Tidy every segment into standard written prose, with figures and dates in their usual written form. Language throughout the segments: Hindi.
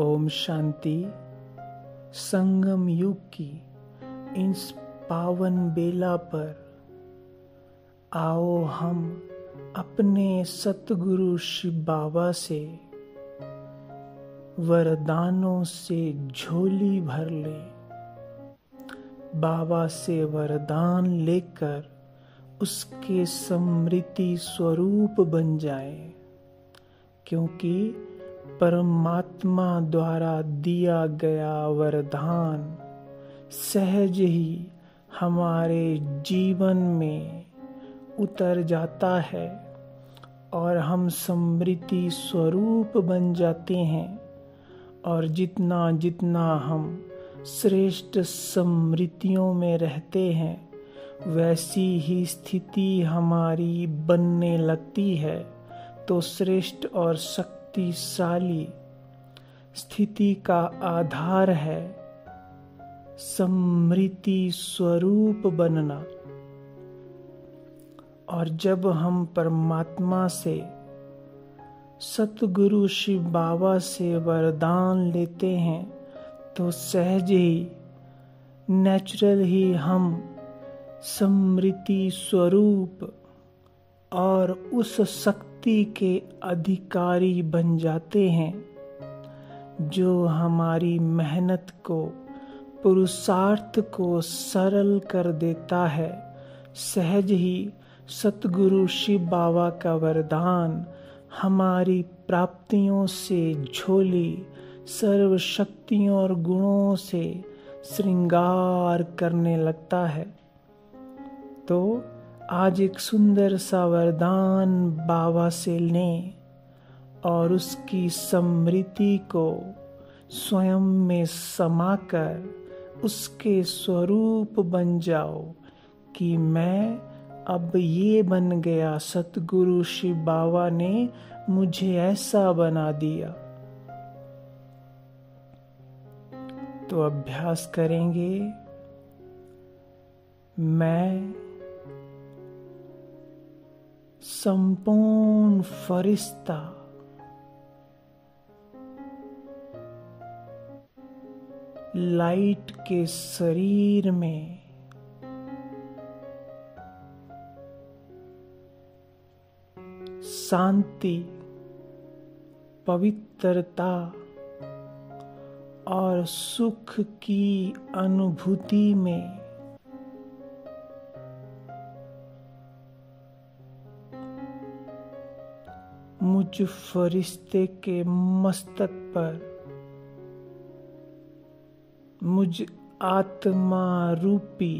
ओम शांति। संगम युग की इस पावन बेला पर आओ हम अपने सतगुरु शिव बाबा से वरदानों से झोली भर ले। बाबा से वरदान लेकर उसके समृद्धि स्वरूप बन जाए, क्योंकि परमात्मा द्वारा दिया गया वरदान सहज ही हमारे जीवन में उतर जाता है और हम समृद्धि स्वरूप बन जाते हैं। और जितना जितना हम श्रेष्ठ समृद्धियों में रहते हैं, वैसी ही स्थिति हमारी बनने लगती है। तो श्रेष्ठ और शक्तिशाली स्थिति का आधार है समृद्धि स्वरूप बनना। और जब हम परमात्मा से, सतगुरु शिव बाबा से वरदान लेते हैं, तो सहज ही नेचुरल ही हम समृद्धि स्वरूप और उस शक्ति के अधिकारी बन जाते हैं जो हमारी मेहनत को, पुरुषार्थ को सरल कर देता है। सहज ही सतगुरु शिव बाबा का वरदान हमारी प्राप्तियों से झोली, सर्व शक्तियों और गुणों से श्रृंगार करने लगता है। तो आज एक सुंदर सा वरदान बाबा से लें और उसकी समृद्धि को स्वयं में समाकर उसके स्वरूप बन जाओ कि मैं अब ये बन गया, सतगुरु शिव बाबा ने मुझे ऐसा बना दिया। तो अभ्यास करेंगे। मैं संपूर्ण फरिश्ता लाइट के शरीर में शांति, पवित्रता और सुख की अनुभूति में मुझ फरिश्ते के मस्तक पर मुझ आत्मा रूपी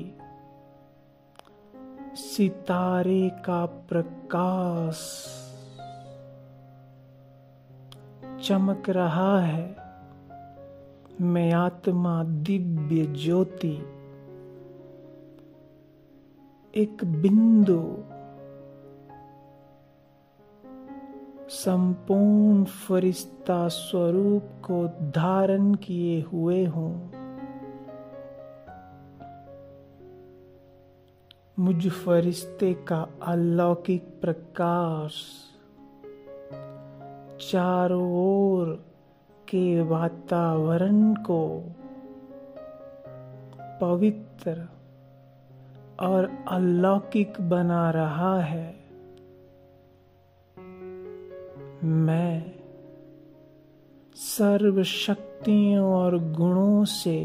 सितारे का प्रकाश चमक रहा है। मैं आत्मा दिव्य ज्योति, एक बिंदु संपूर्ण फरिश्ता स्वरूप को धारण किए हुए हूँ। मुझ फरिश्ते का अलौकिक प्रकाश चारों ओर के वातावरण को पवित्र और अलौकिक बना रहा है। मैं सर्व शक्तियों और गुणों से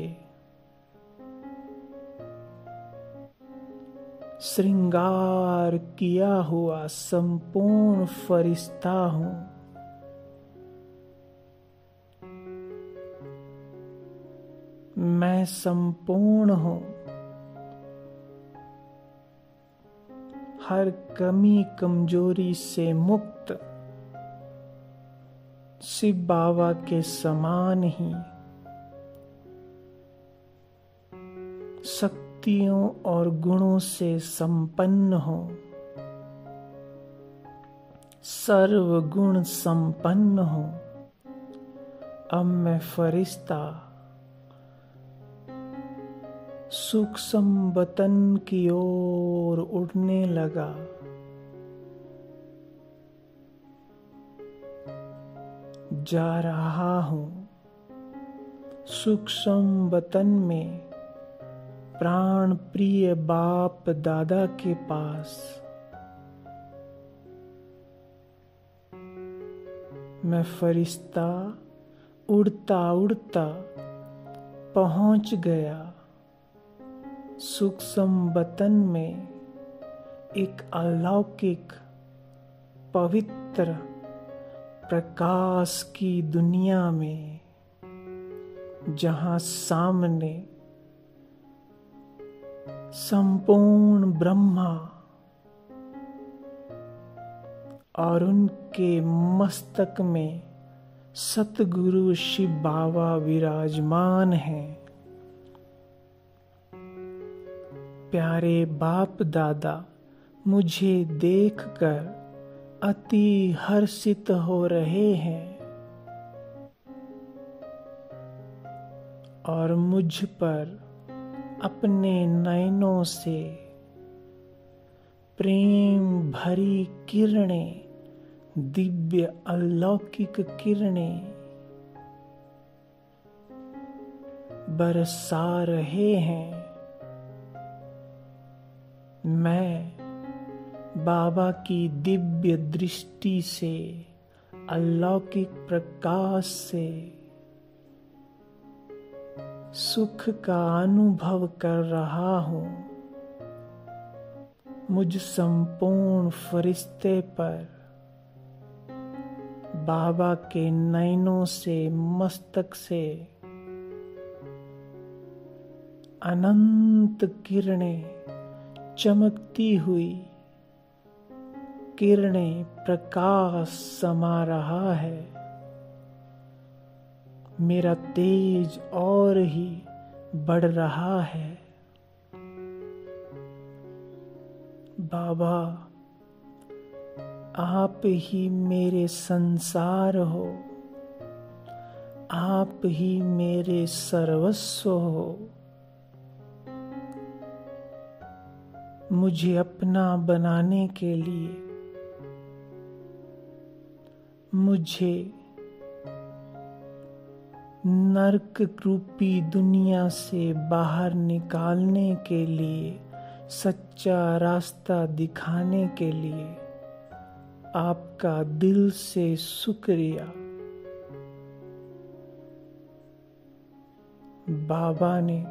श्रृंगार किया हुआ संपूर्ण फरिश्ता हूँ। मैं संपूर्ण हूँ। हर कमी कमजोरी से मुक्त, शिव बाबा के समान ही शक्तियों और गुणों से संपन्न हो, सर्व गुण संपन्न हो। अब मैं फरिश्ता सूक्ष्म वतन की ओर उड़ने लगा। जा रहा हूँ। सूक्ष्म वतन में प्राण प्रिय बाप दादा के पास मैं फरिश्ता उड़ता उड़ता पहुंच गया। सूक्ष्म वतन में एक अलौकिक पवित्र प्रकाश की दुनिया में, जहां सामने संपूर्ण ब्रह्मा और उनके मस्तक में सतगुरु शिव बाबा विराजमान हैं। प्यारे बाप दादा मुझे देखकर अति हर्षित हो रहे हैं और मुझ पर अपने नयनों से प्रेम भरी किरणें, दिव्य अलौकिक किरणें बरसा रहे हैं। मैं बाबा की दिव्य दृष्टि से, अलौकिक प्रकाश से सुख का अनुभव कर रहा हूँ। मुझ संपूर्ण फरिश्ते पर बाबा के नयनों से, मस्तक से अनंत किरणें, चमकती हुई किरणें, प्रकाश समा रहा है। मेरा तेज और ही बढ़ रहा है। बाबा आप ही मेरे संसार हो, आप ही मेरे सर्वस्व हो। मुझे अपना बनाने के लिए मुझे नरक रूपी दुनिया से बाहर निकालने के लिए, सच्चा रास्ता दिखाने के लिए आपका दिल से शुक्रिया। बाबा ने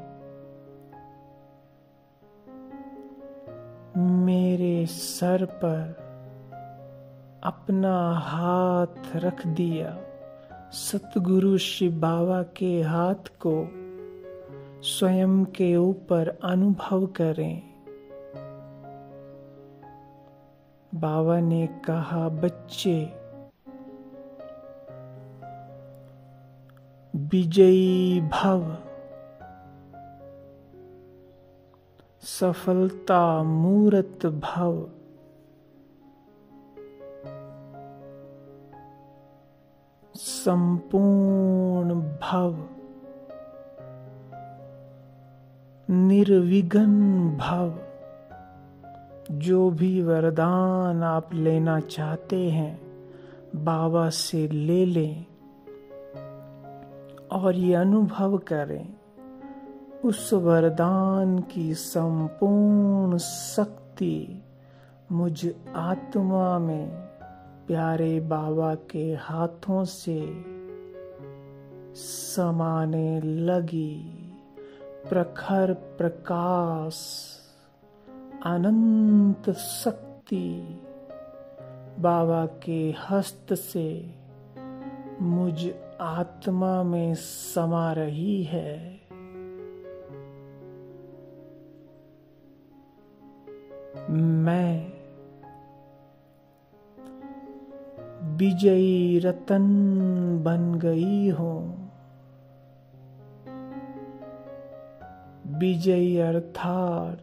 मेरे सर पर अपना हाथ रख दिया। सतगुरु शिव बाबा के हाथ को स्वयं के ऊपर अनुभव करें। बाबा ने कहा, बच्चे विजयी भव, सफलता मूर्त भव। संपूर्ण भव, निर्विघ्न भव। जो भी वरदान आप लेना चाहते हैं बाबा से ले लें और ये अनुभव करें उस वरदान की संपूर्ण शक्ति मुझ आत्मा में प्यारे बाबा के हाथों से समाने लगी। प्रखर प्रकाश, अनंत शक्ति बाबा के हस्त से मुझ आत्मा में समा रही है। मैं विजयी रतन बन गई हूँ। विजयी अर्थात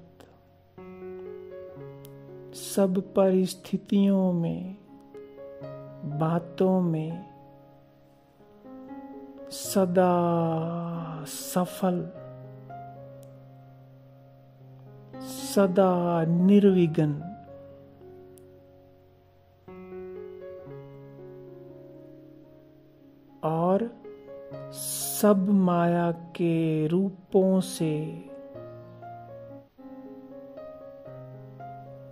सब परिस्थितियों में, बातों में सदा सफल, सदा निर्विघ्न। और सब माया के रूपों से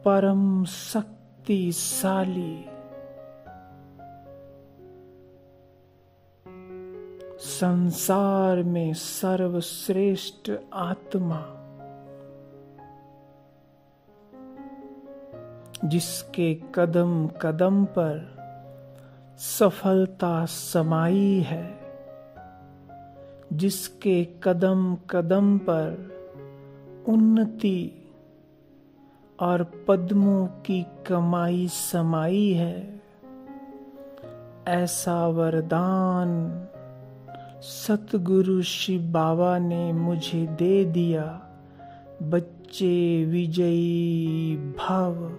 परम शक्तिशाली संसार में सर्वश्रेष्ठ आत्मा, जिसके कदम कदम पर सफलता समाई है, जिसके कदम कदम पर उन्नति और पद्मों की कमाई समाई है, ऐसा वरदान सतगुरु शिव बाबा ने मुझे दे दिया। बच्चे विजयी भव।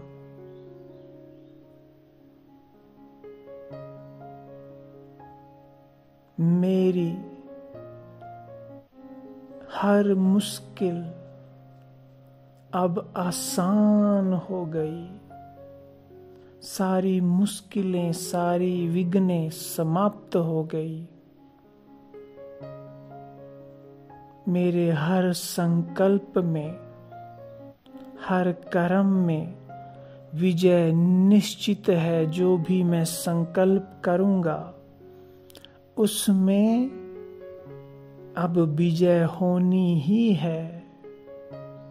मेरी हर मुश्किल अब आसान हो गई। सारी मुश्किलें, सारी विघ्नें समाप्त हो गई। मेरे हर संकल्प में, हर कर्म में विजय निश्चित है। जो भी मैं संकल्प करूंगा उसमें अब विजय होनी ही है,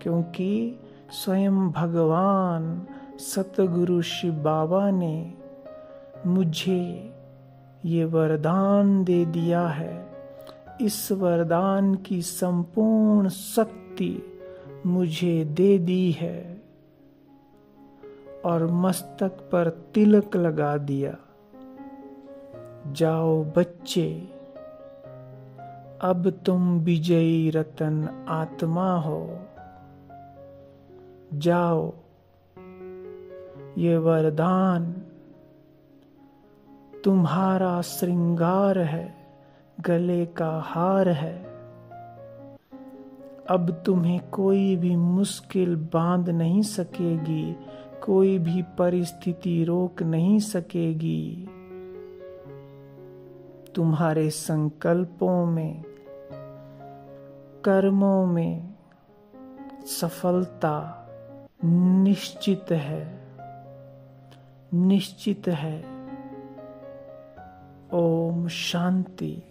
क्योंकि स्वयं भगवान सतगुरु शिव बाबा ने मुझे ये वरदान दे दिया है। इस वरदान की संपूर्ण शक्ति मुझे दे दी है और मस्तक पर तिलक लगा दिया। जाओ बच्चे, अब तुम विजयी रतन आत्मा हो। जाओ, ये वरदान तुम्हारा श्रृंगार है, गले का हार है। अब तुम्हें कोई भी मुश्किल बांध नहीं सकेगी, कोई भी परिस्थिति रोक नहीं सकेगी। तुम्हारे संकल्पों में, कर्मों में सफलता निश्चित है, निश्चित है। ओम शांति।